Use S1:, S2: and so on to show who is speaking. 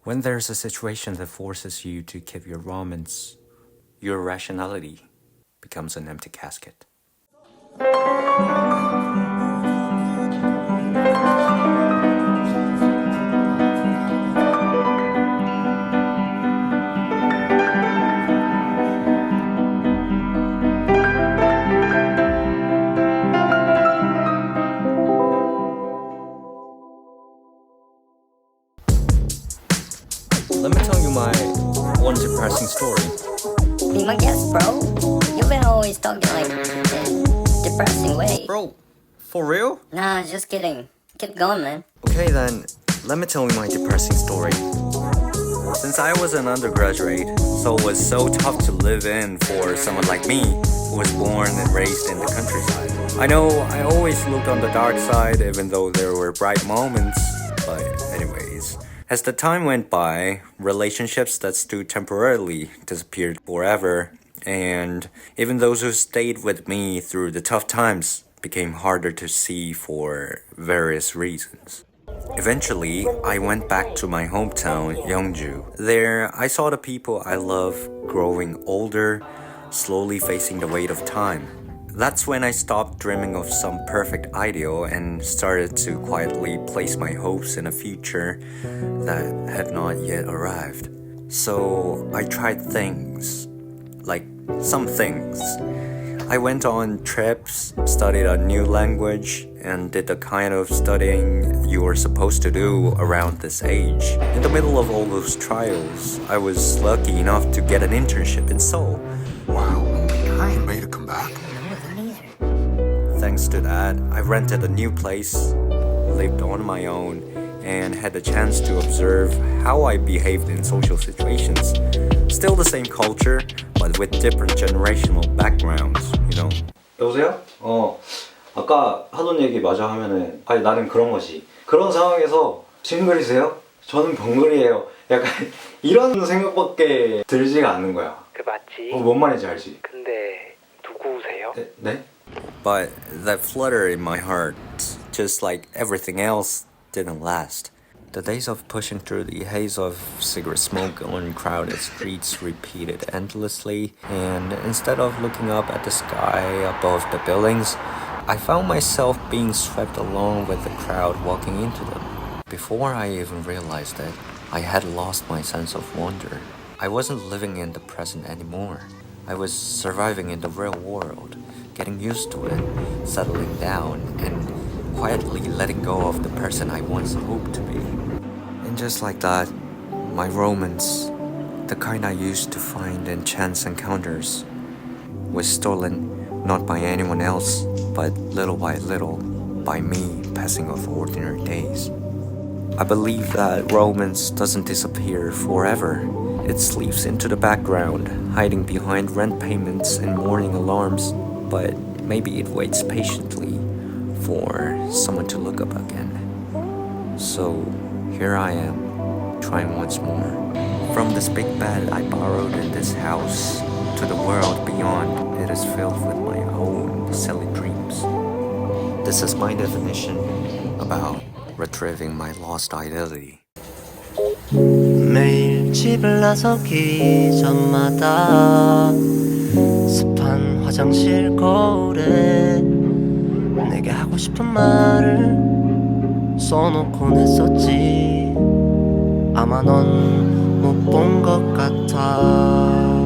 S1: When there's a situation that forces you to keep your romance, your rationality becomes an empty casket. Let me tell you my one depressing story.
S2: Be my guest, bro. You've been always talking like in depressing way.
S1: Bro, for real?
S2: Nah, just kidding. Keep going, man.
S1: Okay then, let me tell you my depressing story. Since I was an undergraduate, so it was so tough to live in for someone like me, who was born and raised in the countryside. I know I always looked on the dark side, even though there were bright moments, but anyways. As the time went by, relationships that stood temporarily disappeared forever, and even those who stayed with me through the tough times became harder to see for various reasons. Eventually, I went back to my hometown, Yeongju. There, I saw the people I love growing older, slowly facing the weight of time. That's when I stopped dreaming of some perfect ideal and started to quietly place my hopes in a future that had not yet arrived. So I tried things, like some things. I went on trips, studied a new language, and did the kind of studying you were supposed to do around this age. In the middle of all those trials, I was lucky enough to get an internship in Seoul.
S3: Wow, I ain't ready to come back.
S1: Thanks to that, I rented a new place, lived on my own, and had the chance to observe how I behaved in social situations. Still the same culture, but with different generational backgrounds, you know. 여보세요? 아까 하던 얘기 마저 하면은 아니 나는 그런 거지. 그런 상황에서 싱글이세요? 저는 병글이에요. 약간 이런 생각밖에 들지가 않는 거야.
S4: 그 맞지?
S1: 뭔 말인지 알지?
S4: 근데 누구세요?
S1: 네? But that flutter in my heart, just like everything else, didn't last. The days of pushing through the haze of cigarette smoke on crowded streets repeated endlessly, and instead of looking up at the sky above the buildings, I found myself being swept along with the crowd walking into them. Before I even realized it, I had lost my sense of wonder. I wasn't living in the present anymore. I was surviving in the real world, getting used to it, settling down, and quietly letting go of the person I once hoped to be. And just like that, my romance, the kind I used to find in chance encounters, was stolen not by anyone else, but little by little, by me passing off ordinary days. I believe that romance doesn't disappear forever. It sleeps into the background, hiding behind rent payments and morning alarms, but maybe it waits patiently for someone to look up again. So here I am, trying once more. From this big bed I borrowed in this house to the world beyond, it is filled with my own silly dreams. This is my definition about retrieving my lost identity.
S5: 매일 집을 나서기 전마다 습한 화장실 거울에 내게 하고 싶은 말을 써놓곤 했었지. 아마 넌 못 본 것 같아.